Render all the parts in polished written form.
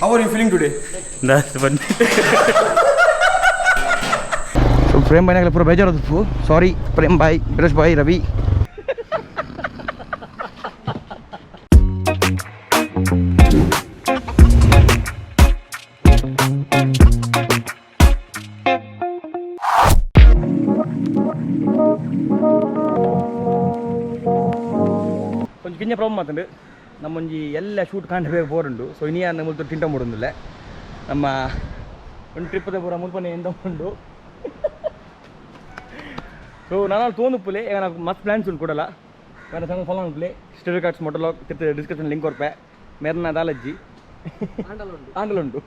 How are you feeling today? That's funny. So Prem bhai ne pura bejar adu. Sorry Prem bhai, Biresh bhai, Ravi. கொஞ்சம் கிஞ்ச problem ஆகுது நம்ம ಒಂಜಿ ಎಲ್ಲ shoot ಕಾಂಡ ಬೇಗ ಬೋರುಂಡು so ಇನಿಯ ನಮ್ಮದು ಟಿಂಟನ್ ಮೂಡುಂದಿಲ್ಲ ನಮ್ಮ ಒಂದು ಟ್ರಿಪ್ ಪೂರ ಮುಲ್ಪನೆ ಎಂದ ಉಂಡು ಸೊ ನಾನು ತೋಂದುಪ್ಪುಲೆ ಈಗ నాకు ಮಸ್ತ್ ಪ್ಲಾನ್ಸ್ ಉಂಟು ಕೊಡಲ್ಲ ಬೇರೆ ಸಂಗ ಫಾಲೋ ಉಂಟುಲೆ ಸ್ಟೋರಿ ಕಾರ್ಡ್ಸ್ ಮೊಟಲೋ ತಿರ್ತ ಡಿಸ್ಕ್ರಿಪ್ಷನ್ ಲಿಂಕ್ ಕೊರ್ಪೆ ಮೇರ್ನ ದಾಲಜ್ಜಿ ಆಂಡಲುಂಡು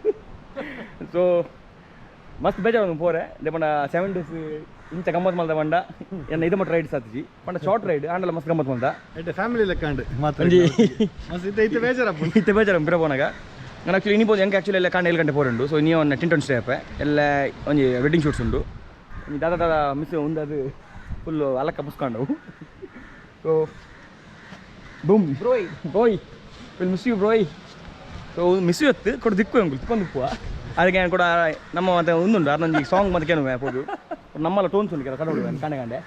ಸೊ ಮಸ್ತ್ ಬೇಜಾರು ಪೋರೆ ದೇಪಂಡ 7 days ಇಂಚ ಗಮ್ಮತ್ ಮಲ್ದ ಬಂಡ ಎನ್ನ ಇದು ಮಟ್ಟ ರೈಡ್ ಸಾತ್ಜಿ ಪಂಡ ಶಾರ್ಟ್ ರೈಡ್ ಆಂಡಲ ಮಸ್ತ್ ಗಮ್ಮತ್ ಮಲ್ದ ಎಡ್ಡೆ ಫ್ಯಾಮಿಲಿ ಲೆಕ್ಕಂಡು ಮಾತಾಡಿ ಮಸ್ತ್ ಇತ್ತೆ ಬೇಜಾರಪ್ಪ ಇತ್ತೆ ಬೇಜಾರು ಬಿರ ಪೋನಾಗ ನಾನು ಆಕ್ಚುಲಿ ಇನಿ ಬೋದು ಎಂಗೆ ಆಕ್ಚುಲಿ ಎಲ್ಲ ಕಾಂಡ 7 ಗಂಟೆ ಪೋರುಂಡು ಸೊ ಇನಿ ಒಂದು ಟಿಂಟನ್ ಸ್ಟೇ ಆಪೆ ಎಲ್ಲ ಒಂಜಿ ವೆಡ್ಡಿಂಗ್ ಶೂಟ್ಸ್ ಉಂಡು ದಾದ ಮಿಸ್ ಉಂದದು ಫುಲ್ಲು ಅಲಕ್ಕ ಪುಸ್ಕೊಂಡವು so boom bro will miss you bro so miss you ಎತ್ತು ಕೊಡು ದಿಕ್ಕು ಅಂಗುಲ್ ತಿಕ್ಕೊಂದು ಅದಕ್ಕೆ ನಾನು ಕೂಡ ನಮ್ಮ ಮತ್ತೆ ಒಂದುಂಡು ಅದೊಂದು ಸಾಂಗ್ ಮತ್ತೆ ಕೇಳುವ ಹೋದು ನಮ್ಮಲ್ಲ ಟೋನ್ಸ್ ಉಂಟು ಕಡೆ ಹುಡುಗ ಕಾಣೆ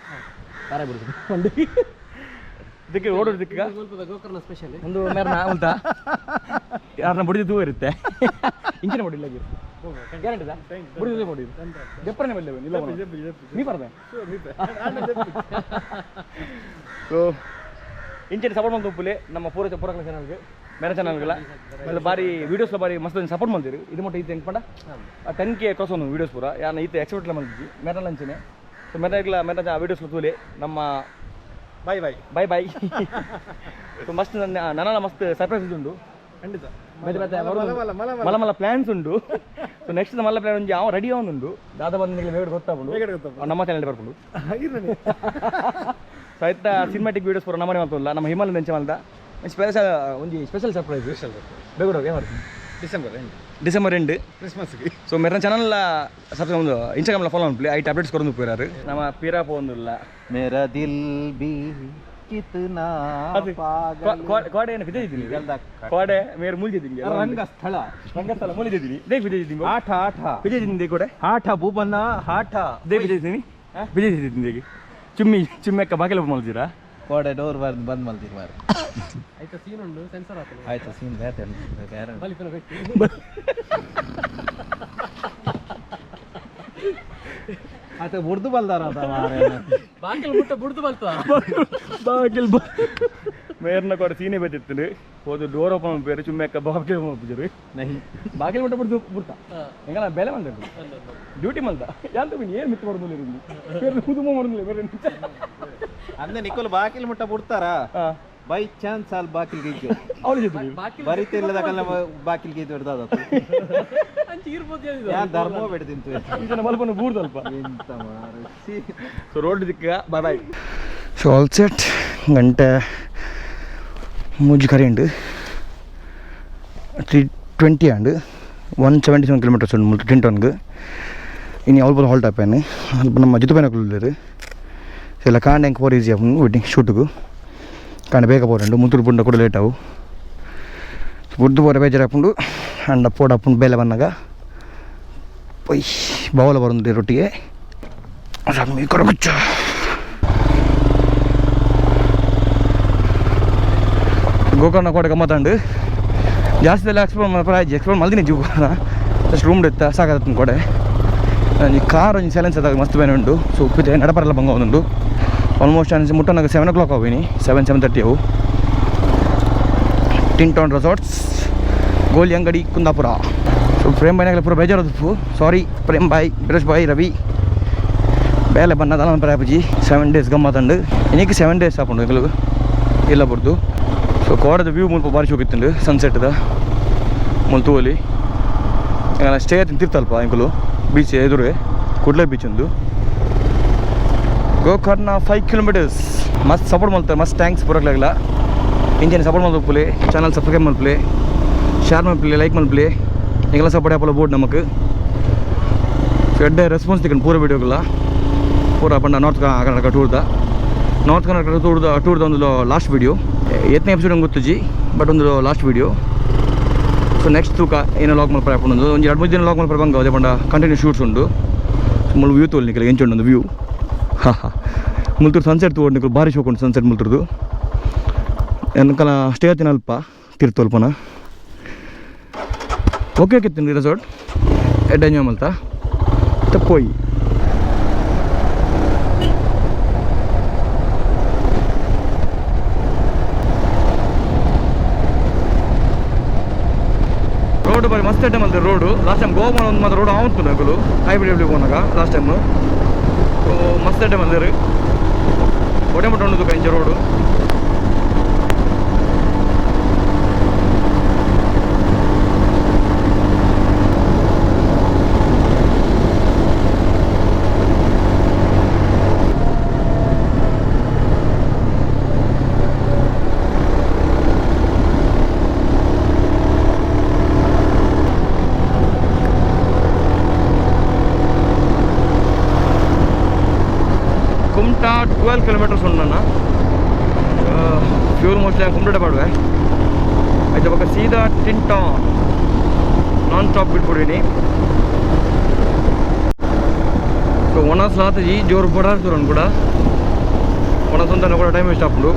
ಕಾರ ಬಿಡುದು ಒಂದು ದಿಕ್ಕ ಓಡೋದು ದಿಕ್ಕ ಒಂದು ಮೇರ್ನ ಉಂಟಾ ಯಾರನ್ನ ಬಡಿದು ಇರುತ್ತೆ ಇಂಚಿನ ಬಡಿಲ್ಲ ಗ್ಯಾರಂಟಿದ ಬಡಿದೇ ಬಡಿದು ದೆಪ್ಪರನೇ ಬಲ್ಲೇವೆ ಇಲ್ಲ ನೀ ಬರ್ದೆ ಸೊ ಇಂಚಿನ ಸಪೋರ್ಟ್ ಮಾಡ್ದು ಉಪ್ಪುಲೆ ನಮ್ಮ ಪೂರಕಲ ಚಾನಲ್ಗೆ ಬೇರೆ ಚಾನಲ್ಗೆಲ್ಲ ಅದು ಬಾರಿ ವೀಡಿಯೋಸ್ಲ ಬಾರಿ ಮಸ್ತ್ ಸಪೋರ್ಟ್ ಮಾಡ್ತೀರಿ ಇದು ಮಟ್ಟ ಇದು ಹೆಂಗೆ ಪಂಡ 10K ಕ್ರಾಸ್ ಒಂದು ವೀಡಿಯೋಸ್ ಪೂರ ಯಾರು ಈತ ಎಕ್ಸ್ಪೆಕ್ಟ್ಲ ಮಾಡಿದ್ವಿ ಮೇರಲ್ ಅಂಚನೆ ಸೊ ಮೇರಲ್ಲ ಮೇರ ವೀಡಿಯೋಸ್ಲ ತೂಲೆ ನಮ್ಮ ಬಾಯ್ ಬಾಯ್ ಬಾಯ್ ಬಾಯ್ ಸೊ ಮಸ್ತ್ ನನ್ನ ಮಸ್ತ್ ಸರ್ಪ್ರೈಸ್ ಉಂಟು ಖಂಡಿತ ಮಲ್ಲ ಮಲ್ಲ ಪ್ಲಾನ್ಸ್ ಉಂಟು ಸೊ ನೆಕ್ಸ್ಟ್ ಮಲ್ಲ ಪ್ಲಾನ್ ಒಂದು ಯಾವ ರೆಡಿ ಅವನುಂಡು ದಾದ ಬಂದ ಬೇಗ ಗೊತ್ತಾಗ್ಬೋದು ನಮ್ಮ ಚಾನಲ್ ಬರ್ಕೊಂಡು ಸೊ ಆಯ್ತಾ ಸಿನಿಮಾಟಿಕ್ ವೀಡಿಯೋಸ್ ಪೂರ ನಮ್ಮನೆ ಮಾಡ್ತಲ್ಲ ನಮ್ಮ ಹಿಮಾಲಯ ನೆಂಚೆ ಮಾಡ್ದ ಸ್ಪೆಷಲ್ ಒಂದು ಸ್ಪೆಷಲ್ ಸರ್ಪ್ರೈಸ್ ಬೇಗ ಡಿಸೆಂಬರ್ ಎಂಡ್ ಕ್ರಿಸ್ಮಸ್ಗೆ ಸೊ ಮೇರೆ ಚಾನಲ್ ಸಬ್ಸ್ಕ್ರೈಬ್ ಒಂದು ಇನ್ಸ್ಟಾಗ್ರಾಮ್ಲ ಫಾಲೋ ಮಾಡ್ಲಿ ಐ ಟ್ಯಾಬ್ಲೆಟ್ಸ್ ಕೊರೊಂದು ಪೋರಾರು ನಮ್ಮ ಪೀರಾಪ ಒಂದಿಲ್ಲ ಮೇರಾ ದಿಲ್ ಬಿ ಕಿತ್ನಾ ಕೋಡೆ ಏನು ಬಿದ್ದಿದ್ದೀನಿ ಕೋಡೆ ಮೇರೆ ಮುಲ್ಜಿದ್ದೀನಿ ರಂಗಸ್ಥಳ ಮುಲ್ಜಿದ್ದೀನಿ ದೇখ ಬಿದ್ದಿದ್ದೀನಿ ಆಠ ಬಿದ್ದಿದ್ದೀನಿ ದೇ ಕೋಡೆ ಆಠ ಭೂಬನ್ನ ಆಠ ದೇ ಬಿದ್ದಿದ್ದೀನಿ ದೇಗಿ ಚುಮ್ಮಿ ಅಕ್ಕ ಬಾಗಿಲ ಮಲ್ದಿರಾ ಕೋಡೆ ಡೋರ್ ಬಂದ್ ಮಲ್ದಿರ್ ಮಾರು ಆಯ್ತಾ ಸೀನ್ ಉಂಡು ಸೆನ್ಸರ್ ಆತಲ್ಲ ಆಯ್ತಾ ಸೀನ್ ಬೇತೆ ಬಲಿಪನ ವ್ಯಕ್ತಿ ಆಯ್ತಾ ಬುಡ್ದು ಬಲ್ದಾರ ಬಾಗಿಲು ಮುಟ್ಟ ಬುಡ್ದು ಬಲ್ತ ಬಾಗಿಲ್ ಮೇರ್ನ ಕೂಡ ಸೀನೆ ಬೇತಿತ್ತು ಹೋದು ಡೋರ್ ಓಪನ್ ಬೇರೆ ಚುಮ್ಮೆ ಅಕ್ಕ ಬಾಗಿಲು ಹೋಗ್ಬಿದ್ರಿ ಬಾಗಿಲು ಮುಟ್ಟ ಬಿಡ್ದು ಬಿಡ್ತಾ ಹೆಂಗಲ್ಲ ಬೆಲೆ ಮಲ್ದ ಡ್ಯೂಟಿ ಮಲ್ದ ಯಾಂತ ಏನು ಮಿತ್ತು ಮಾಡೋದಿಲ್ಲ ಕುದುಮ ಮಾಡೋದಿಲ್ಲ ಬೇರೆ ಅಂದ ನಿಕೋಲ್ ಬಾಕಿಲ್ ಮುಟ್ಟ ಬಿಡ್ತಾರ ಬೈ ಚಾನ್ಸ್ ಅಲ್ಲಿ ಬಾಕಿಲ್ ಗೀಜು ಬರೀತಿ ಇಲ್ಲದಾಗಲ್ಲ ಬಾಕಿಲ್ ಗೀಜು ಹಿಡ್ದಾದ ಧರ್ಮ ಬೆಡ್ದಿಂತು ಇದನ್ನ ಮಲ್ಪನ ಬೂರ್ದಲ್ಪ ಎಂತ ಮಾರು ಸೊ ರೋಡ್ ದಿಕ್ಕ ಬಾಯ್ ಸೊ ಆಲ್ ಸೆಟ್ ಗಂಟೆ ಮೂಜಿ ಕರೆ ഉണ്ട് 320 ഉണ്ട് 177 കിലോമീറ്റേഴ്സ് ഉണ്ട് ടിൻടോನ್ಗೆ ഇനി അവൾ ഹോൾട്ട് ആപ്പാണ് അപ്പോൾ ನಮ್ಮ ಜಿತು ಪೈನಕ್ಕಿದ್ದಾರೆ ಎಲ್ಲ ಕಾಂಡ ಹೆಂಗೆ ಪೋರ್ ಈಸಿ ಆಪು ವೆಡ್ಡಿಂಗ್ ಶೂಟ್ಗೂ ಕಾಂಡ ಬೇಗ ಪೋರಂಡು ಮುಂತೂರು ಪುಂಡ ಕೂಡ ಲೇಟ್ ಆವು ಬುಡ್ದು ಪೋರ ಬೇಜಾರು ಹಾಕೊಂಡು ಅಂಡ ಪೋಡ ಹಾಕೊಂಡು ಬೇಲೆ ಬಂದಾಗ ಪೊಯ್ ಬವಲ ಬರೋದು ರೊಟ್ಟಿಗೆ ರಮ್ಮಿ ಕೊರಗುಚ್ಚ ಗೋಕರ್ಣ ಕೋಟೆ ಗಮ್ಮತ್ತಂಡು ಜಾಸ್ತಿ ಎಲ್ಲ ಎಕ್ಸ್ಪ್ಲೋರ್ ಮಲ್ದಿನಿ ಜೀವ ಜಸ್ಟ್ ರೂಮ್ ಇತ್ತ ಸಾಕಾದ ಕೋಟೆ ಈ ಕಾರ್ ಒಂಜಿ ಸೈಲೆನ್ಸ್ ಅದಾಗ ಮಸ್ತ್ ಬೇನೆ ಉಂಟು ಸೊ ಉಪ್ಪಿದೆ ನಡಪರೆಲ್ಲ ಬಂಗ ಒಂದುಂಡು ಆಲ್ಮೋಸ್ಟ್ ಅನಿಸಿ ಮುಟ್ಟನಾಗ 7 o'clock ಹೋಗಿನಿ 7:30 ಅವು ಟಿಂಟೋನ್ ರೆಸಾರ್ಟ್ಸ್ ಗೋಲಿಯಂಗಡಿ ಕುಂದಾಪುರ ಸೊ ಪ್ರೇಮ್ ಬಾಯ್ನಾಗಲ ಪೂರ ಬೇಜಾರದು ಸಾರಿ ಪ್ರೇಮ್ ಬಾಯ್ ಬಿರೇಶ್ ಬಾಯ್ ರವಿ ಬೇಲೆ ಬನ್ನದ ಪರಾಪಜಿ 7 days ಗಮ್ಮತ್ತಂಡು ಇನ್ನಿಕ್ಕೆ 7 days ಆಪುಂಡು ಎಂಕಲು ಇಲ್ಲ ಬರ್ದು ಸೊ ಕೋಡದ ವ್ಯೂ ಮುಲ್ಪ ಬಾರಿ ಶೋಕಿತ್ತುಂಡು ಸನ್ಸೆಟ್ದ ಮುಲ್ ತೂವಲಿ ಸ್ಟೇ ತಿಂತಿರ್ತಲ್ಪ ಎಂಕಲು ಬೀಚ್ ಎದುರು ಕುಡ್ಲೆ ಬೀಚ್ ಒಂದು ಗೋಕರ್ಣ 5 kilometers ಮಸ್ತ್ ಸಪೋರ್ಟ್ ಮಾಡ್ತಾರೆ ಮಸ್ತ್ ಥ್ಯಾಂಕ್ಸ್ ಬರೋಕ್ಲಾಗಲ್ಲ ಇಂಜಿನ್ ಸಪೋರ್ಟ್ ಮಾಡ್ಪಲೆ ಚಾನಲ್ ಸಬ್ಸ್ಕ್ರೈಬ್ ಮಾಡ್ಪಲೆ ಶೇರ್ ಮಾಡ್ಪಲೆ ಲೈಕ್ ಮಾಡ್ಪಲೆ ಈಗೆಲ್ಲ ಸಪೋರ್ಟ್ ಆಪಲ್ಲ ಬೋರ್ಡ್ ನಮಗೆ ಎಡ್ಡೆ ರೆಸ್ಪಾನ್ಸ್ ತಿಕ್ಕೊಂಡು ಪೂರ ವೀಡಿಯೋಗೆಲ್ಲ ಪೂರ ಪಂಡ ನಾರ್ತ್ ಕರ್ನಾಟಕ ಟೂರ್ದ ಒಂದು ಲಾಸ್ಟ್ ವೀಡಿಯೋ 8ನೇ ಎಪಿಸೋಡ್ ಗೊತ್ತುಜಿ ಬಟ್ ಒಂದು ಲಾಸ್ಟ್ ವೀಡಿಯೋ ಸೊ ನೆಕ್ಸ್ಟ್ ತೂಕ ಏನೋ ಲಾಕ್ ಮಾಡ್ತಾರೆ ಹಾಕೊಂಡು ಒಂದು 2-3 ದಿನ ಲಾಕ್ ಮಾಡ್ತಾರೆ ಬಂಗ ಅದೇ ಪಂಡ ಕಂಟಿನ್ಯೂ ಶೂಟ್ಸ್ ಉಂಡು ಮುಳ್ಳು ವ್ಯೂ ತೋಲ್ನಿಕಲ್ಲ ಎಂಚುಂಡು ಒಂದು ವ್ಯೂ ಮುಲ್ತೂರು ಸನ್ಸೆಟ್ ತೋಡ್ನಿಕಲು ಭಾರಿ ಶೋಕ್ ಉಂಟು ಸನ್ಸೆಟ್ ಮುಲ್ತುರ್ದು ಎನ್ಕಲ ಸ್ಟೇ ಆತಿನ ಅಲ್ಪ ತಿರ್ತಲ್ಪನ ಓಕೆ ಆಕಿತ್ತೀನಿ ರೆಸಾರ್ಟ್ ಎಡ್ ಎಂಜಾಯ್ ಮಲ್ತಾ ತಪ್ಪೋಯಿ ರೋಡ್ ಬಾರಿ ಮಸ್ತ್ ಐಟಮ್ ಅಲ್ದೆ ರೋಡು ಲಾಸ್ಟ್ ಟೈಮ್ ಗೋವಾ ಒಂದು ಮಾತ್ರ ರೋಡ್ ಆವತ್ತು ನಗಲು ಹೈಬ್ರಿಡ್ ಹೋನಾಗ ಲಾಸ್ಟ್ ಟೈಮು ಮಸ್ತ್ ಐಟಮ್ ಅಲ್ದೆ ರೀ ಒಡೆ ಮಟ್ಟ ಉಂಡು ಕಂಚ ರೋಡು ಕುಮಟಾ 12 ಕಿಲೋಮೀಟರ್ಸ್ ಉಂಟಣ್ಣ ಫ್ಯೂಲ್ ಮೋಸ್ಟ್ಲಿ ಕುಮಟಾ ಪಾಡುವೆ ಆಯ್ತು ಬಕ್ಕ ಸೀದಾ ಟಿಂಟಾನ್ ನಾನ್ ಸ್ಟಾಪ್ ಬಿಟ್ಬಿಡೀನಿ ಸೊ ಒಣಸ್ಲಾತಜಿ ಜೋರು ಬಡಾಡ್ತಾರೆ ಕೂಡ ಒಣಸಂತಾನೆ ಕೂಡ ಟೈಮ್ ವೇಸ್ಟ್ ಹಾಕೊಂಡು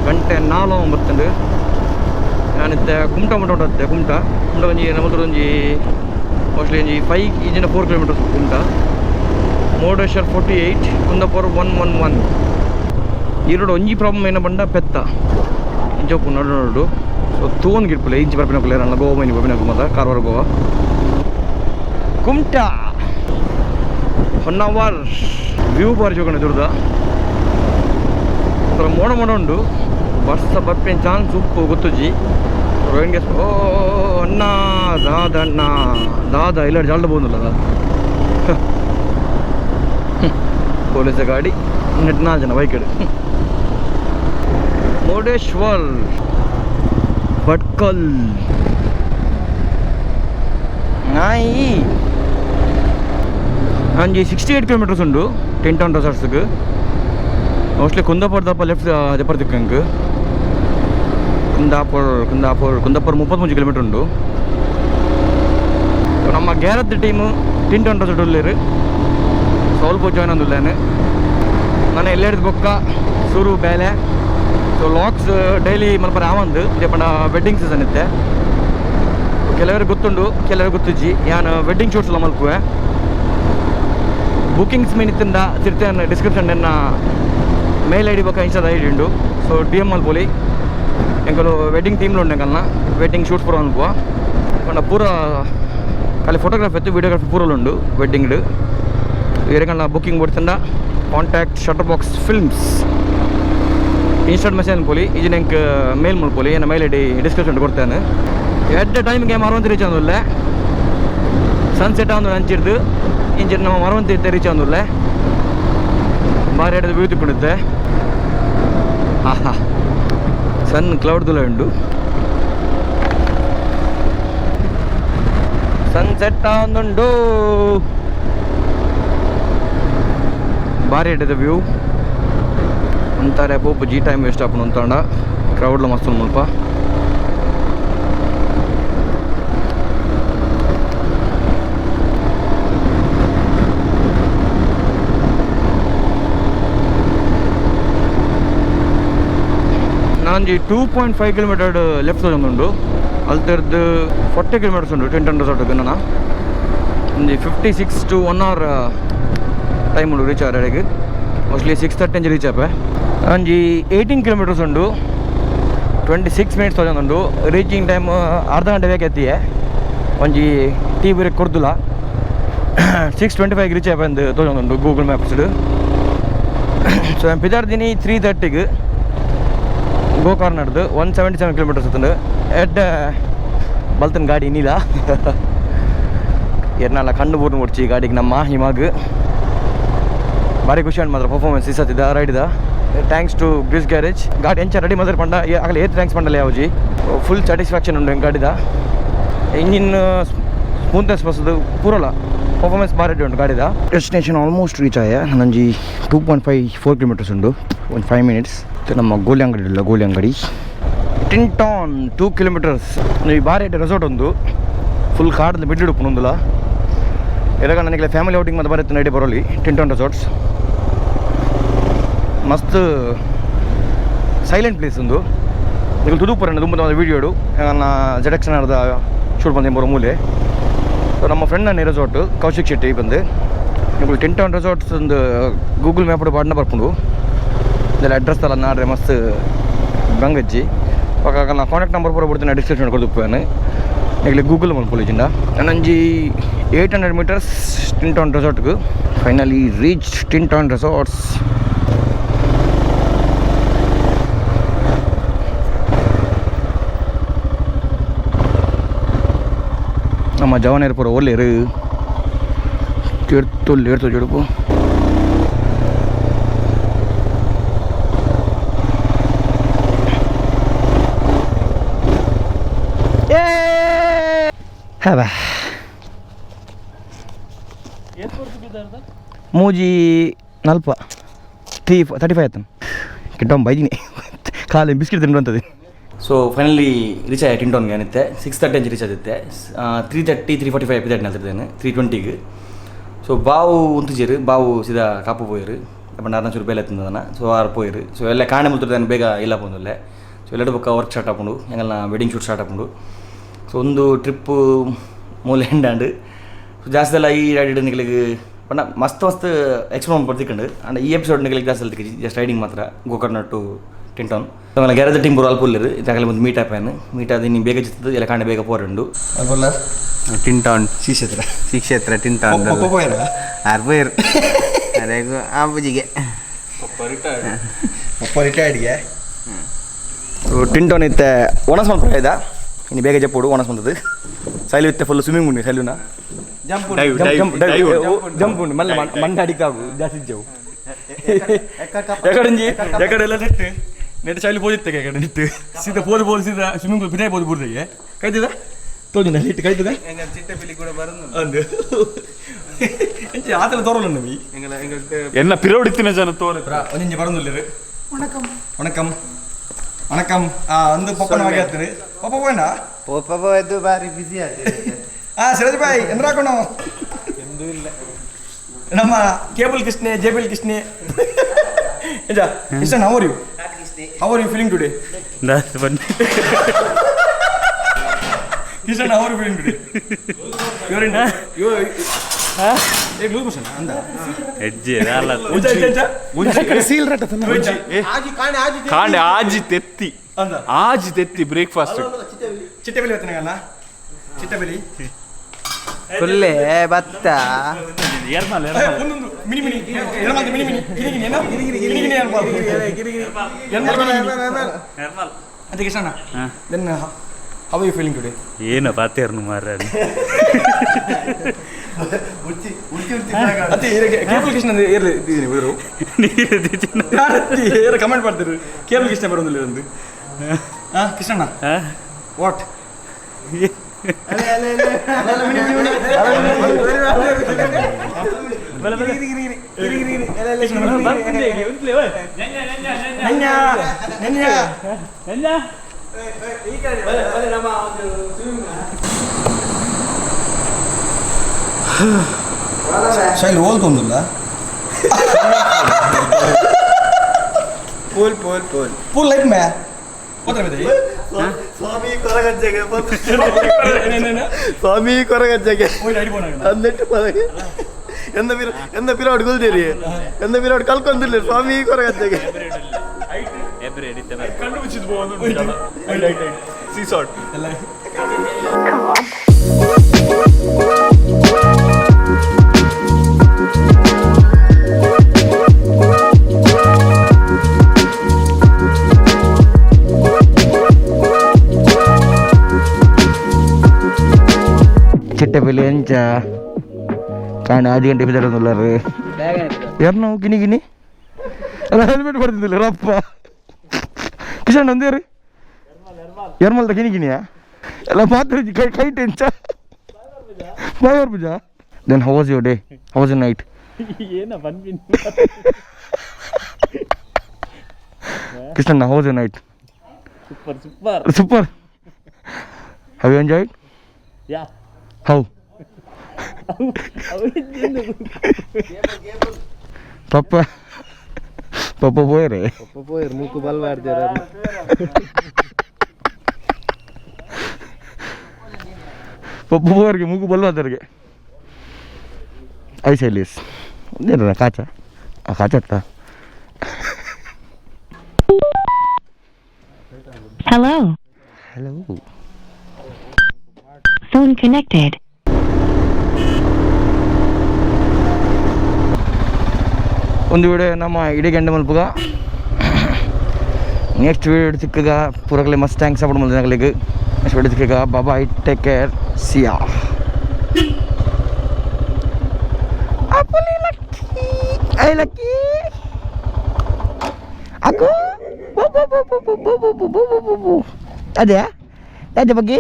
ಗಂಟೆ 4 ನಾನಿತ್ತೆ ಕುಮಟಾ ಮಟ್ಟ ಉಂಟತ್ತೆ ಕುಮಟಾ ಒಂಜಿ ನಮ್ಮತ್ರ ಒಂಜಿ ಮೋಸ್ಟ್ಲಿ ಒಂಜಿ 5 ಈಜಿನ 4 ಕಿಲೋಮೀಟರ್ಸ್ ಕುಮಟಾ ಮುರುಡೇಶ್ವರ್ 48 ಕುಂದಾಪುರ 111 ಈ ರೋಡ್ ಒಂಜಿ ಪ್ರಾಬ್ಲಮ್ ಏನ ಬಂಡ ಪೆತ್ತ ಇಂಚೋಪು ನಡು ಸೊ ತೋನ್ ಗಿಡ್ಪುಲೆ ಇಂಚಿ ಬರ್ಪಿನಕುಲೆ ಅಲ್ಲ ಗೋವಾ ಮೈನಿ ಬರ್ಪಿನಕು ಮತ ಕಾರವಾರ ಗೋವಾ ಕುಮಟಾ 1 ಅವರ್ ವ್ಯೂ ಬಾರಿ ಜೋಗಣ ದುರ್ದ ಒಂಥರ ಮೋಡ ಉಂಡು ಬರ್ಸ ಬರ್ಪೇನು ಚಾನ್ಸ್ ಉಪ್ಪು ಗೊತ್ತುಜ್ಜಿ ರೋಹಿಣ್ಗೆ ಓ ಅಣ್ಣ ದಾದ ಇಲ್ಲ ಜಾಲ್ದ ಬೋದಿಲ್ಲ ಪೊಲೀಸ್ ಗಾಡಿ 4 ಜನ ಬೈಕ್ ಮುರುಡೇಶ್ವರ್ ಭಟ್ಕಲ್ ನಾಯಿ ಅಂಜಿ 68 ಕಿಲೋಮೀಟರ್ಸ್ ಉಂಡು ಟಿಂಟಾನ್ ರೆಸಾರ್ಟ್ಸ್ಗೆ ಮೋಸ್ಟ್ಲಿ ಕುಂದಾಪುರ ದಪ್ಪ ಲೆಫ್ಟ್ ದೆಪ್ಪರ್ ದಿಕ್ಕಂಗೆ ಕುಂದಾಪುರ 33 ಕಿಲೋಮೀಟರ್ ಉಂಡು ನಮ್ಮ ಗ್ಯಾರದ್ ಟೀಮು ಟಿಂಟಾನ್ ರೆಸಾರ್ಟ್ ಉಳ್ಳೇರು ಸ್ವಲ್ಪ ಜಾಯ್ನ್ ಅಂದಿಲ್ಲೇನೆ ನಾನು ಎಲ್ಲೆಡ್ದು ಬೊಕ್ಕ ಸುರು ಬೇಲೆ ಸೊ ಲಾಕ್ಸ್ ಡೈಲಿ ಮಲ್ಪರ ಆವಂದು ಇದೇ ಪಂಡ ವೆಡ್ಡಿಂಗ್ ಸೀಸನ್ ಇತ್ತೆ ಕೆಲವರಿಗೆ ಗೊತ್ತುಂಡು ಕೆಲವರಿಗೆ ಗೊತ್ತಿಜ್ಜಿ ನಾನು ವೆಡ್ಡಿಂಗ್ ಶೂಟ್ಸ್ ಎಲ್ಲ ಮಲ್ಪುವೆ ಬುಕಿಂಗ್ಸ್ ಮೀನಿತ್ತಿಂದ ತಿರ್ತೇನೆ ಡಿಸ್ಕ್ರಿಪ್ಷನ್ ನನ್ನ ಮೇಲ್ ಐ ಡಿ ಬೊಕ್ಕ ಇನ್ಸ್ಟಾದ ಐ ಡಿ ಉಂಡು ಸೊ ಡಿ ಎಮ್ ಮಲ್ಪೊಲಿ ಎಂಕಲು ವೆಡ್ಡಿಂಗ್ ಟೀಮ್ಲು ಉಂಡು ಎಂಕಲ್ನ ವೆಡ್ಡಿಂಗ್ ಶೂಟ್ಸ್ ಪೂರ ಅನ್ಪುವ ಪಂಡ ಪೂರ ಖಾಲಿ ಫೋಟೋಗ್ರಾಫಿ ಎತ್ತು ವೀಡಿಯೋಗ್ರಾಫಿ ಪೂರಲ್ಲುಂಡು ವೆಡ್ಡಿಂಗ್ಡು ಇರಕಲ್ಲ ಬುಕಿಂಗ್ ಕೊಡ್ತಿಂದ ಕಾಂಟ್ಯಾಕ್ಟ್ ಶಟರ್ ಬಾಕ್ಸ್ ಫಿಲ್ಮ್ಸ್ ಇನ್ಸ್ಟಾಟ್ ಮೆಸೇಜ್ ಅನ್ಪೋಲಿ ಇದು ನಂಗೆ ಮೇಲ್ ಮಾಡ್ಪೋಲಿ ಏನು ಮೇಲ್ ಐ ಡಿ ಡಿಸ್ಕ್ರಿಪ್ಷನ್ ಕೊಡ್ತೇನೆ ಎಟ್ ಟೈಮ್ಗೆ ಮರವಂತಿ ರೀಚ್ ಅಂದಿಲ್ಲ ಸನ್ಸೆಟ್ ಅಂದು ಹಂಚಿಡ್ದು ಇಂಚೆ ನಮ್ಮ ಮರವಂತಿ ರೀಚ್ ಅಂದಿಲ್ಲ ಭಾರಿ ಹಿಡಿದು ವ್ಯೂ ತಿಕ್ಕೊಂಡಿದ್ದೆ ಆಹಾ ಸಣ್ಣ ಕ್ಲೌಡ್ ದುಲ ಉಂಡು ಸನ್ಸೆಟ್ ಅಂದುಂಡು ಭಾರಿ ಹಿಡಿದ ವ್ಯೂ ಅಂತಾರೆ ಪೋಪು ಜಿ ಟೈಮ್ ವೇಸ್ಟ್ ಆಪನು ಅಂತಂಡ ಕ್ರೌಡ್ಲ ಮಸ್ತು ಮುಲ್ಪ ನಾನು 2.5 ಕಿಲೋಮೀಟರ್ ಲೆಫ್ಟ್ ಉಂಡು ಅಲ್ತರದ್ದು 40 ಕಿಲೋಮೀಟರ್ಸ್ ಉಂಡು ಟಿಂಟನ್ ರೆಸಾರ್ಟ್ಗೆ ನಾನು ಒಂದು 56 to 1 hour ಟೈಮ್ ಉಂಡು ರೀಚ್ ಆರೆಡೆಗೆ ಮೋಸ್ಟ್ಲಿ 6:30 ರೀಚ್ ಆಪೆ ಅಂಜಿ 18 ಕಿಲೋಮೀಟರ್ಸ್ ಉಂಡು 26 ಮಿನಿಟ್ಸ್ ಉಂಡು ರೀಚಿಂಗ್ ಟೈಮ್ ಅರ್ಧ ಗಂಟೆ ಬೇಕೈತಿಯೇ ಒಂಜಿ ಟೀ ಬ್ರೇಕ್ ಕೊಡ್ದಿಲ್ಲ 6:25 ರೀಚ್ ಆಪೆ ಅಂದು ತೋಜೊಂದುಂಡು ಗೂಗಲ್ ಮ್ಯಾಪ್ಸ್ಡು ಸೊ ನಾನು ಪಿದಾರ್ದಿನಿ 3:30 ಗೋಕರ್ಣದ್ದು 177 ಕಿಲೋಮೀಟರ್ಸ್ ಇತ್ತು ಎಡ್ ಬಲ್ತನ ಗಾಡಿ ಇನ್ನಿಲ್ಲ ಏರ್ನಲ್ಲ ಕಣ್ಣು ಬೂರ್ನು ಮುಡ್ಚಿ ಗಾಡಿಗೆ ನಮ್ಮ ಹಿಮಾಗ್ ಭಾರಿ ಖುಷಿ ಅಂಡ್ ಮಾತ್ರ ಪರ್ಫಾರ್ಮೆನ್ಸ್ ಇಸತ್ತಿದ್ದ ರೈಡ್ದ ಥ್ಯಾಂಕ್ಸ್ ಟು ಗ್ರೀಸ್ ಗ್ಯಾರೇಜ್ ಗಾಡಿ ಎಂಚ ರೆಡಿ ಮಾತ್ರ ಪಂಡ ಆಗಲೇ ಏತ್ ಥ್ಯಾಂಕ್ಸ್ ಪಂಡಲ್ಲ ಯಾವಜಿ ಫುಲ್ ಸ್ಯಾಟಿಸ್ಫ್ಯಾಕ್ಷನ್ ಉಂಡು ಗಾಡಿದ ಇಂಜಿನ್ ಸ್ಮೂತ್ನೆಸ್ ಬಸ್ದು ಪೂರಲ್ಲ ಪರ್ಫಾರ್ಮೆನ್ಸ್ ಭಾರಿ ಉಂಟು ಗಾಡಿದ ಡೆಸ್ಟಿನೇಷನ್ ಆಲ್ಮೋಸ್ಟ್ ರೀಚ್ ಆಯ ನಂಜಿ 2.54 ಕಿಲೋಮೀಟರ್ಸ್ ಉಂಡು ಒಂದು 5 ಮಿನಿಟ್ಸ್ ನಮ್ಮ ಗೋಲಿ ಅಂಗಡಿ ಇಲ್ಲ ಗೋಲಿ ಅಂಗಡಿ ಟಿಂಟಾನ್ 2 ಕಿಲೋಮೀಟರ್ಸ್ ಈ ಬಾರಿ ರೆಸಾರ್ಟ್ ಒಂದು ಫುಲ್ ಕಾಡಲ್ಲಿ ಬಿಡ್ಲಿಡುಪ್ಪು ನೊಂದುಲ ಇದಾಗ ನನಗೆ ಫ್ಯಾಮಿಲಿ ಔಟಿಂಗ್ ಮತ್ತೆ ಬರುತ್ತೆ ನಡಿ ಬರೋಲಿ ಟಿಂಟಾನ್ ರೆಸಾರ್ಟ್ಸ್ ಮಸ್ತ್ ಸೈಲೆಂಟ್ ಪ್ಲೇಸ್ ಒಂದು ಈಗ ತುದುಪುರ ತುಂಬ ವೀಡಿಯೋಡು ನನ್ನ ಜಡಕ್ಷನ್ ಆಡ್ದ ಶೂಟ್ ಬಂದು ಬರೋ ಮೂಲೆ ಸೊ ನಮ್ಮ ಫ್ರೆಂಡ್ ನನ್ನ ರೆಸಾರ್ಟ್ ಕೌಶಿಕ್ ಶೆಟ್ಟಿ ಬಂದು ನೀವು ಟಿಂಟಾನ್ ರೆಸಾರ್ಟ್ಸ್ ಒಂದು ಗೂಗಲ್ ಮ್ಯಾಪ್ ಬಾಡ್ನ ಬರ್ಕೊಂಡು ಇದೆಲ್ಲ ಅಡ್ರೆಸ್ ಎಲ್ಲ ನಾಡ್ರೆ ಮಸ್ತ್ ಬಂಗಜ್ಜಿ ಪಕ್ಕ ನಾ ಕಾಂಟ್ಯಾಕ್ಟ್ ನಂಬರ್ ಪೂರ ಬಿಡ್ತೀನಿ ಡಿಸ್ಕ್ರಿಪ್ಷನ್ ಕೊಡ್ದುಪ್ಪೇನು ಈಗ ಗೂಗಲ್ ಮಲ್ಪೊಲಿಜಿಂದ ನನ್ನಂಜಿ 800 ಮೀಟರ್ಸ್ ಟಿಂಟಾನ್ ರೆಸಾರ್ಟ್ಗೆ ಫೈನಲಿ ರೀಚ್ ಟಿಂಟಾನ್ ರೆಸಾರ್ಟ್ಸ್. ನಮ್ಮ ಜವಾನೇರು ಪೂರ ಒಳ್ಳೆಯರು ಏರ್ತು ಜಡುಪು ಮೂಜಿ 35 ಆಯ್ತು ಕಿಂಟ ಬೈದಿನಿ ಖಾಲಿ ಬಿಸ್ಕಿಟ್ ತಿನ್ನುವಂಥದ್ದು. ಸೊ ಫೈನಲಿ ರೀಚ್ ಆಯ್ತು ಟಿಂಟಾನ್ಗೆ ಏನಿತ್ತೆ 6:30 ರೀಚ್ ಆಗುತ್ತೆ 3:30 3:45 ಎಪಿಸೋಡ್ ನಿಲ್ತಿದ್ದೇನೆ 3:20ಗೆ. ಸೊ ಬಾವು ಉಂತುಜೀರು ಬಾವು ಸೀದಾ ಕಾಪು ಪೋಯಿರು ಅಪ್ಪಣ್ಣ ಅರ್ನಚೂರು ಬೇಲೆ ತಿಂದದನ ಸೊ ಆರು ಪೋಯಿರು ಸೊ ಎಲ್ಲ ಕಾಣೆ ಮುಲ್ತಿದ್ದಾನೆ ಬೇಗ ಇಲ್ಲ ಬಂದಲ್ಲೇ ಸೊ ಎಲ್ಲರೂ ಪಕ್ಕ ವರ್ಕ್ ಸ್ಟಾರ್ಟ್ ಹಾಕೊಂಡು ಹೆಂಗೆಲ್ಲ ವೆಡ್ಡಿಂಗ್ ಶೂಟ್ ಸ್ಟಾರ್ಟ್ ಹಾಕೊಂಡು ಸೊ ಒಂದು ಟ್ರಿಪ್ಪು ಮೂಲೆ ಹೆಂಡಾಂಡು ಸೊ ಜಾಸ್ತಿ ಎಲ್ಲ ಈ ರೈಡ್ ನಿಗಳಿಗೆ ಬಣ್ಣ ಮಸ್ತ್ ಎಕ್ಸ್ಪ್ಲೋರ್ ಬರ್ತಿಕೊಂಡು ಅಂಡ್ ಈ ಎಪಿಸೋಡ್ ನಿಗಳಿಗೆ ಜಾಸ್ತಿ ಅಲ್ತಿ ಜಸ್ಟ್ ರೈಡಿಂಗ್ ಮಾತ್ರ ಗೋಕರ್ಣ ಟು ಟಿಂಟಾನ್ ಆಮೇಲೆ ಗ್ಯಾರೇಜ್ ಟೀಮ್ ಬರೋ ಅಲ್ಪುಲ್ಲಿರು ಇದಾಗಲೇ ಒಂದು ಮೀಟ್ ಆಪ್ಯಾನು ಮೀಟ್ ಆದ ನೀವು ಬೇಗ ಚಿತ್ತದು ಎಲ್ಲ ಕಾಣೆ ಬೇಗ ಪೋರಂಡು ಅಲ್ಪಲ್ಲ ಟಿಂಟಾನ್ ಶ್ರೀಕ್ಷೇತ್ರ ಟಿಂಟಾನ್ ಅರ್ಬೈರ್ ಅದೇಗು ಆಂಬುಜಿಗೆ ರಿಟೈರ್ಡ್ಗೆ ಟಿಂಟಾನ್ ಇತ್ತೆ ಒಣಸ್ ಮಾಡ್ಬಿಡ ಇದ ಇನ್ನು ಬೇಗ ಜಪ್ಪೋಡು ಒಣಸ್ ಬಂದದ್ದು ಸೈಲು ಇತ್ತೆ ಫುಲ್ ಸ್ವಿಮ್ಮಿಂಗ್ ಉಂಡು ಸೈಲುನ ಜಂಪ್ ಉಂಡು ಮಲ್ಲ ಮಂಡ ಅಡಿಕಾಗು ಜಾಸ್ತಿ ಜವು ಎಕಡೆ ಎಲ್ಲ ನೆಟ್ಟು ನೆಟ್ಟು ಶೈಲಿ ಪೋದಿತ್ತೆ ಎಕಡೆ ನಿಟ್ಟು ಸೀದಾ ಪೋದು ಸೀದಾ ಸ್ವಿಮ್ಮಿಂಗ್ ಪೂಲ್ ಬಿಡಾಯಿ ಪೋದು ಬುಡ್ದಯ್ಯ ಕೈತದ ತೋಜಿ ನಲ್ಲಿ ಇಟ್ಟು ಕೈತದ ಚಿಟ್ಟೆ ಬಿಲಿ ಕೂಡ ಬರೋದು ಅಂದು ಆತರ ತೋರಲ್ಲ ನಮಗೆ என்ன பிரோடித்தின ஜன தோறு ಒಂದಿಂಜಿ ಬರೋದಿಲ್ಲ ವಣಕಂ ವಣಕಂ ಒಂದು ಪಪ್ಪನ ಹಾಗೆ ಆಗ್ತದೆ ಪಪ್ಪ ಹೋಯ್ನಾ ಪಪ್ಪ ಹೋಯ್ತು ಬಾರಿ ಬಿಸಿ ಆಯ್ತು ಸಿರಾಜ್ ಬಾಯ್ ಎಂದ್ರ ಹಾಕೋಣ ಎಂದೂ ಇಲ್ಲ ನಮ್ಮ ಕೇಬಲ್ ಕೃಷ್ಣೆ ಜೇಬಲ್ ಕೃಷ್ಣೆ ಎಂಜಾ Krishnan how are you feeling today Krishnan how are you feeling today you एक लूज मोशन अंदा ಎಜ್ಜೆ ಅಲ್ಲ ಸೀಲ್ ರಟ ಕಾಂಡೆ ಆಜಿ ತೆತ್ತಿ ಆಜಿ ತೆತ್ತಿ ಬ್ರೇಕ್ಫಾಸ್ಟ್ ಚಿಟ್ಟೆಬೆಲಿ ಬತ್ತನಗಲ್ಲ ಚಿಟ್ಟೆಬೆಲಿ ಫುಲ್ಲೇ ಭತ್ತ ಏರ್ಮಲ್ ಒಂದು ಮಿನಿ ಮಿನಿ ಏರ್ಮಲ್ ಮಿನಿ ಮಿನಿ ಗಿರಿಗಿರಿ ಏನೋ ಗಿರಿಗಿರಿ ಏರ್ಮಲ್ ಏರ್ಮಲ್ ಅದೇ Krishna then how are you feeling today ಏನು ಪಾತೇರ್ನು ಮಾರ್ರೆ ಅತಿ ಕೇಬಲ್ ಕೃಷ್ಣ ಏರ್ಲಿ ಇದ್ದೀನಿ ಇವರು ನೀರು ಕಮೆಂಟ್ ಮಾಡ್ತಾರೆ ಕೇಬಲ್ ಕೃಷ್ಣ ಬರೋದಿಲ್ಲ ಒಂದು ಕೃಷ್ಣಣ್ಣ ವಾಟ್ ಶೈಲ್ ಹೋಲ್ತೊಂದಿಲ್ಲ ಪೂಲ್ ಪೂಲ್ ಪೂಲ್ ಪೂಲ್ ಲೈಕ್ ಮೇ ಸ್ವಾಮಿ ಕೊರಗಜ್ಜೆಗೆ ಸ್ವಾಮಿ ಕೊರಗಜ್ಜೆಗೆ ಅಂದಿಟ್ಟು ಪದಗೆ ಎಂದ ಪಿರೋಡ್ ಗುಲ್ದಿರಿ ಎಂದ ಪಿರೋಡ್ ಕಲ್ಕೊಂದಿಲ್ಲ ಸ್ವಾಮಿ ಕೊರಗಜ್ಜೆಗೆ ಚಿಟ್ಟೆಬೆಲೆ ಎಂಚ ಕಾಣ 5 ಗಂಟೆ ಬಿದ್ದರೊಂದುಲ್ಲಾರು ಯಾರು ನಾವು ಗಿನಿ ಎಲ್ಲ ಹೆಲ್ಮೆಟ್ ಬರ್ತಿದ್ದಿಲ್ಲ ರಪ್ಪ ಕಿಶನ್ ಒಂದೇರಿ ಎರ್ಮಲ್ದ ಗಿನಿಯಾ ಎಲ್ಲ ಮಾತ್ರ ಕೈ ಟೆಂಚ ಬಾಯ್ ಪೂಜ then how was your day how was your night ಕೃಷ್ಣಣ್ಣ how was your night Super. Have you enjoyed? Yeah. How? Papa പോയേ പോയർ മൂക്ക് ബൽവാർജര ಪಪ್ಪ ಹೋಯರ್ಗೆ ಮೂಗು ಬಲ್ವಾದವ್ರಿಗೆ ಐಸೈಲಿಸ್ ಏನ ಕಾಚ ಕಾಚತ್ತ Hello. Hello. Phone connected. ಒಂದು ವಿಡಿಯೋ ನಮ್ಮ ಇಡೀ ಗಂಟೆ ಮಲ್ಪುಗ ನೆಕ್ಸ್ಟ್ ವಿಡಿಯೋ ಸಿಕ್ಕಾಗ ಪೂರಗಲೆ ಮಸ್ತ್ ಥ್ಯಾಂಕ್ಸ್ ಆಗ್ಬಿಡು ಮುಂದಿನಾಗಲಿಗೆ ನೆಕ್ಸ್ಟ್ ವಿಡಿಯೋ ಸಿಕ್ಕಾಗ ಬಾಬಾ I take care see ya I lucky ಅಕ್ಕೂ ಅದೇ ಅದೇ ಬಗ್ಗೆ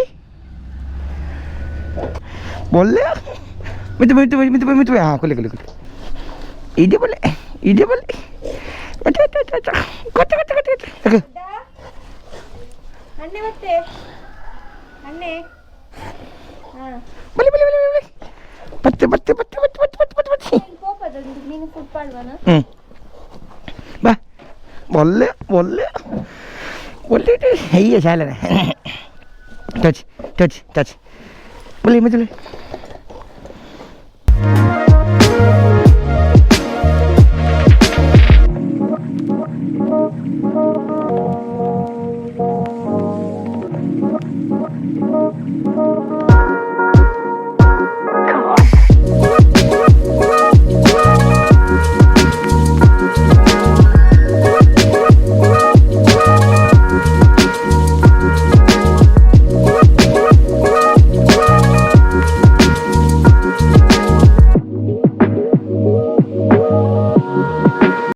बोलले मित्र हाँ खुले इधे बोले अन्ने ಮತ್ತೆ अन्ने बल्ले ಕೋಪದಲ್ಲಿ ನೀನು ಫುಟ್ಬಾಲ್ವನ ಬಾ बोले है ये चाल टच बोले